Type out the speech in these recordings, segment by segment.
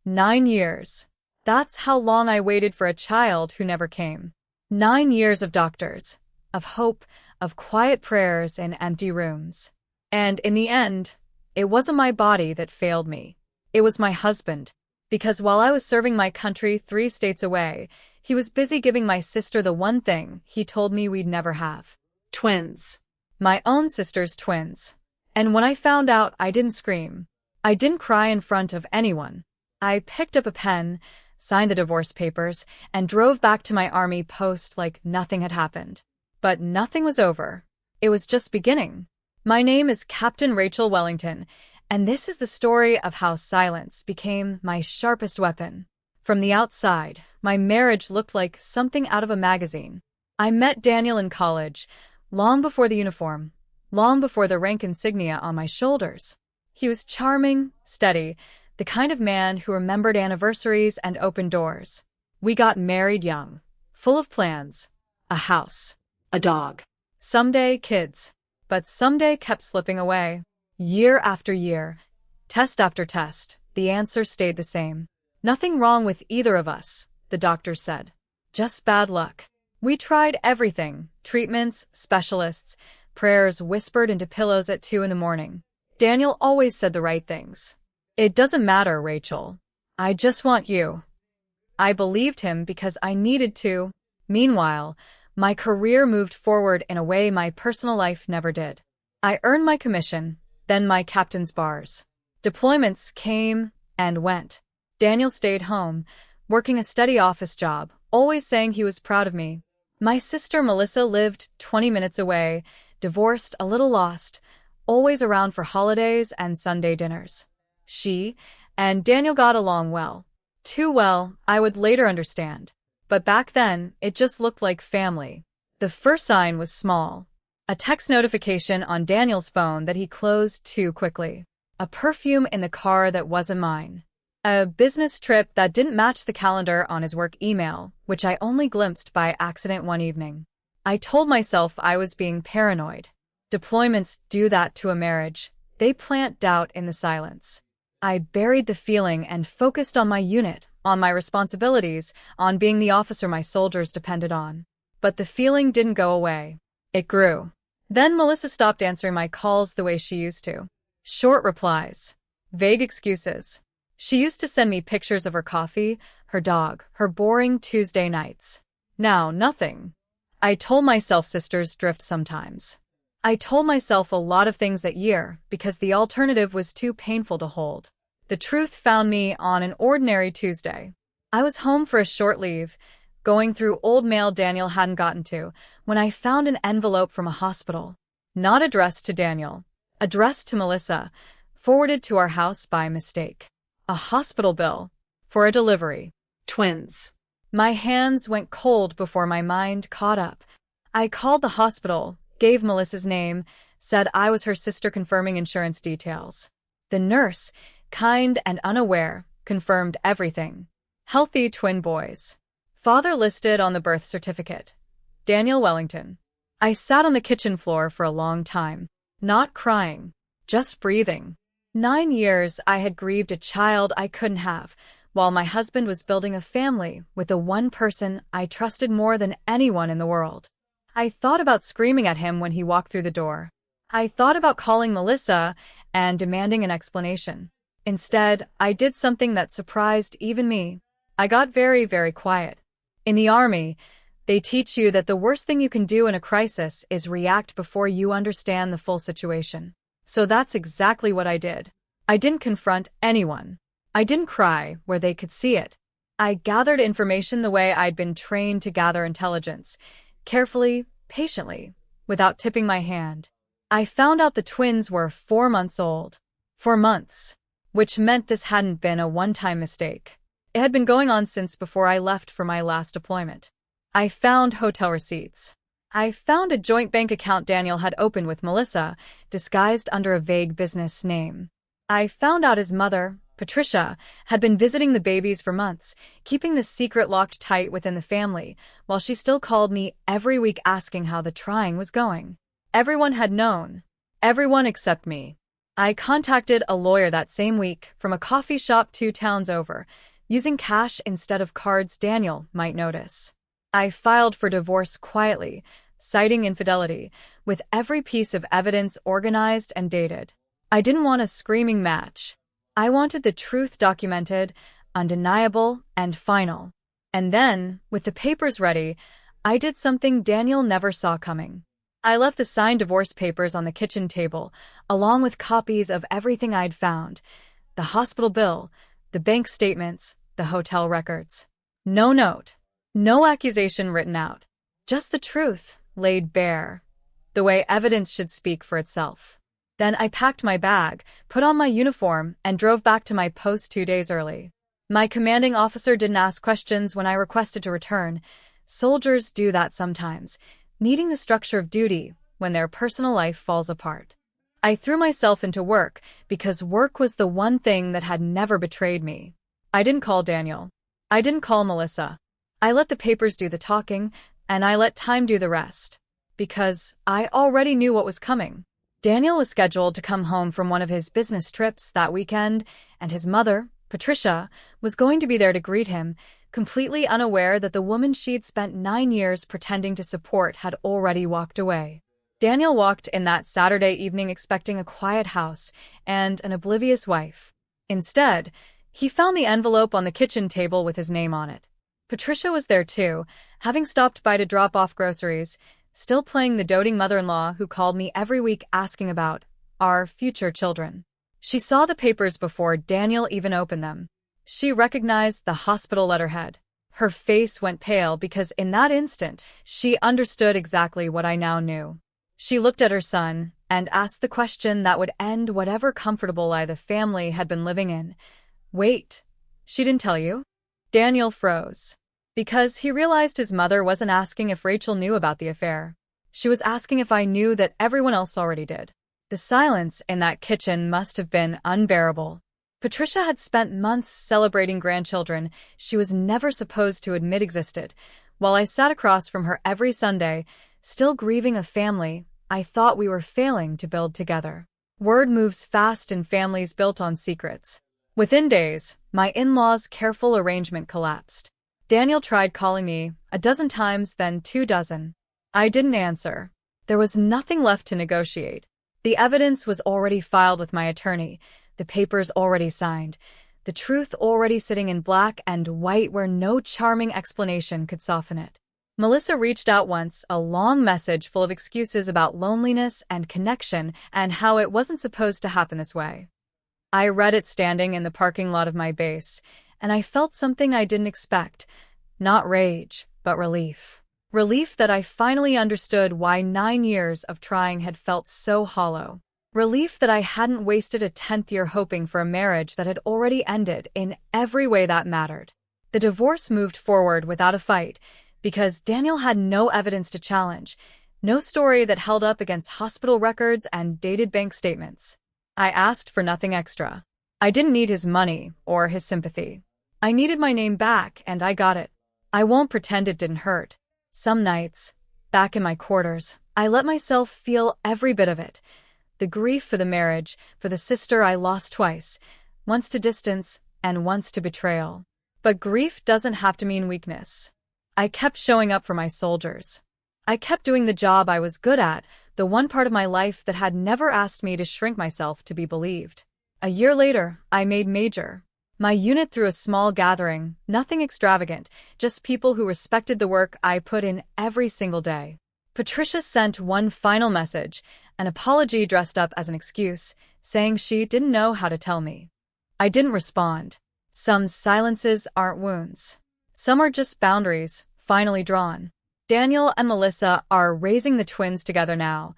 9 years. That's how long I waited for a child who never came. 9 years of doctors, of hope, of quiet prayers in empty rooms. And in the end, it wasn't my body that failed me. It was my husband. Because while I was serving my country 3 states away, he was busy giving my sister the one thing he told me we'd never have. Twins. My own sister's twins. And when I found out, I didn't scream. I didn't cry in front of anyone. I picked up a pen, signed the divorce papers, and drove back to my army post like nothing had happened. But nothing was over. It was just beginning. My name is Captain Rachel Wellington, and this is the story of how silence became my sharpest weapon. From the outside, my marriage looked like something out of a magazine. I met Daniel in college, long before the uniform, long before the rank insignia on my shoulders. He was charming, steady, the kind of man who remembered anniversaries and opened doors. We got married young, full of plans, a house, a dog, someday kids. But someday kept slipping away. Year after year, test after test, the answer stayed the same. Nothing wrong with either of us, the doctors said. Just bad luck. We tried everything, treatments, specialists, prayers whispered into pillows at 2 in the morning. Daniel always said the right things. It doesn't matter, Rachel. I just want you. I believed him because I needed to. Meanwhile, my career moved forward in a way my personal life never did. I earned my commission, then my captain's bars. Deployments came and went. Daniel stayed home, working a steady office job, always saying he was proud of me. My sister Melissa lived 20 minutes away, divorced, a little lost, always around for holidays and Sunday dinners. She and Daniel got along well. Too well, I would later understand. But back then, it just looked like family. The first sign was small. A text notification on Daniel's phone that he closed too quickly. A perfume in the car that wasn't mine. A business trip that didn't match the calendar on his work email, which I only glimpsed by accident one evening. I told myself I was being paranoid. Deployments do that to a marriage. They plant doubt in the silence. I buried the feeling and focused on my unit, on my responsibilities, on being the officer my soldiers depended on. But the feeling didn't go away. It grew. Then Melissa stopped answering my calls the way she used to. Short replies. Vague excuses. She used to send me pictures of her coffee, her dog, her boring Tuesday nights. Now, nothing. I told myself sisters drift sometimes. I told myself a lot of things that year because the alternative was too painful to hold. The truth found me on an ordinary Tuesday. I was home for a short leave, going through old mail Daniel hadn't gotten to, when I found an envelope from a hospital. Not addressed to Daniel. Addressed to Melissa. Forwarded to our house by mistake. A hospital bill. For a delivery. Twins. My hands went cold before my mind caught up. I called the hospital, gave Melissa's name, said I was her sister confirming insurance details. The nurse, kind and unaware, confirmed everything. Healthy twin boys. Father listed on the birth certificate. Daniel Wellington. I sat on the kitchen floor for a long time, not crying, just breathing. 9 years I had grieved a child I couldn't have, while my husband was building a family with the one person I trusted more than anyone in the world. I thought about screaming at him when he walked through the door. I thought about calling Melissa and demanding an explanation. Instead, I did something that surprised even me. I got very, very quiet. In the Army, they teach you that the worst thing you can do in a crisis is react before you understand the full situation. So that's exactly what I did. I didn't confront anyone. I didn't cry where they could see it. I gathered information the way I'd been trained to gather intelligence, carefully, patiently, without tipping my hand. I found out the twins were 4 months old. 4 months. Which meant this hadn't been a one-time mistake. It had been going on since before I left for my last deployment. I found hotel receipts. I found a joint bank account Daniel had opened with Melissa, disguised under a vague business name. I found out his mother, Patricia, had been visiting the babies for months, keeping the secret locked tight within the family, while she still called me every week asking how the trying was going. Everyone had known. Everyone except me. I contacted a lawyer that same week from a coffee shop 2 towns over, using cash instead of cards Daniel might notice. I filed for divorce quietly, citing infidelity, with every piece of evidence organized and dated. I didn't want a screaming match. I wanted the truth documented, undeniable, and final. And then, with the papers ready, I did something Daniel never saw coming. I left the signed divorce papers on the kitchen table, along with copies of everything I'd found: the hospital bill, the bank statements, the hotel records. No note, no accusation written out. Just the truth, laid bare, the way evidence should speak for itself. Then I packed my bag, put on my uniform, and drove back to my post 2 days early. My commanding officer didn't ask questions when I requested to return. Soldiers do that sometimes, needing the structure of duty when their personal life falls apart. I threw myself into work because work was the one thing that had never betrayed me. I didn't call Daniel. I didn't call Melissa. I let the papers do the talking, and I let time do the rest. Because I already knew what was coming. Daniel was scheduled to come home from one of his business trips that weekend, and his mother, Patricia, was going to be there to greet him, completely unaware that the woman she'd spent 9 years pretending to support had already walked away. Daniel walked in that Saturday evening expecting a quiet house and an oblivious wife. Instead, he found the envelope on the kitchen table with his name on it. Patricia was there too, having stopped by to drop off groceries, still playing the doting mother-in-law who called me every week asking about our future children. She saw the papers before Daniel even opened them. She recognized the hospital letterhead. Her face went pale because in that instant, she understood exactly what I now knew. She looked at her son and asked the question that would end whatever comfortable lie the family had been living in. Wait, she didn't tell you? Daniel froze. Because he realized his mother wasn't asking if Rachel knew about the affair. She was asking if I knew that everyone else already did. The silence in that kitchen must have been unbearable. Patricia had spent months celebrating grandchildren she was never supposed to admit existed, while I sat across from her every Sunday, still grieving a family I thought we were failing to build together. Word moves fast in families built on secrets. Within days, my in-laws' careful arrangement collapsed. Daniel tried calling me 12 times, then 24. I didn't answer. There was nothing left to negotiate. The evidence was already filed with my attorney, the papers already signed, the truth already sitting in black and white where no charming explanation could soften it. Melissa reached out once, a long message full of excuses about loneliness and connection and how it wasn't supposed to happen this way. I read it standing in the parking lot of my base, and I felt something I didn't expect. Not rage, but relief. Relief that I finally understood why 9 years of trying had felt so hollow. Relief that I hadn't wasted a 10th year hoping for a marriage that had already ended in every way that mattered. The divorce moved forward without a fight, because Daniel had no evidence to challenge, no story that held up against hospital records and dated bank statements. I asked for nothing extra. I didn't need his money or his sympathy. I needed my name back, and I got it. I won't pretend it didn't hurt. Some nights, back in my quarters, I let myself feel every bit of it. The grief for the marriage, for the sister I lost twice, once to distance and once to betrayal. But grief doesn't have to mean weakness. I kept showing up for my soldiers. I kept doing the job I was good at, the one part of my life that had never asked me to shrink myself to be believed. A year later, I made major. My unit threw a small gathering, nothing extravagant, just people who respected the work I put in every single day. Patricia sent one final message, an apology dressed up as an excuse, saying she didn't know how to tell me. I didn't respond. Some silences aren't wounds. Some are just boundaries, finally drawn. Daniel and Melissa are raising the twins together now,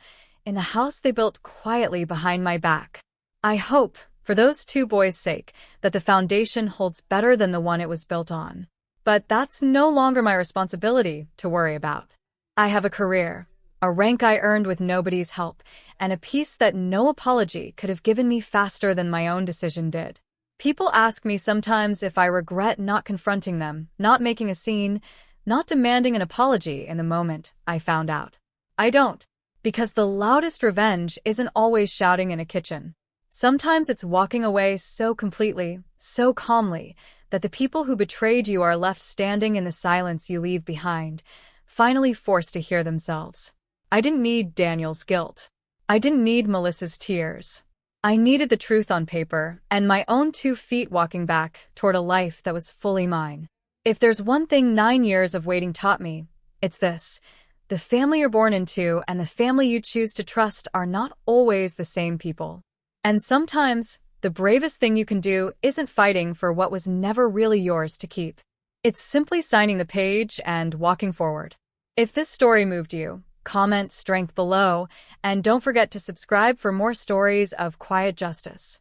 in the house they built quietly behind my back. I hope, for those 2 boys' sake, that the foundation holds better than the one it was built on. But that's no longer my responsibility to worry about. I have a career, a rank I earned with nobody's help, and a peace that no apology could have given me faster than my own decision did. People ask me sometimes if I regret not confronting them, not making a scene, not demanding an apology in the moment I found out. I don't, because the loudest revenge isn't always shouting in a kitchen. Sometimes it's walking away so completely, so calmly, that the people who betrayed you are left standing in the silence you leave behind, finally forced to hear themselves. I didn't need Daniel's guilt. I didn't need Melissa's tears. I needed the truth on paper and my own 2 feet walking back toward a life that was fully mine. If there's one thing 9 years of waiting taught me, it's this. The family you're born into and the family you choose to trust are not always the same people. And sometimes, the bravest thing you can do isn't fighting for what was never really yours to keep. It's simply signing the page and walking forward. If this story moved you, comment strength below, and don't forget to subscribe for more stories of quiet justice.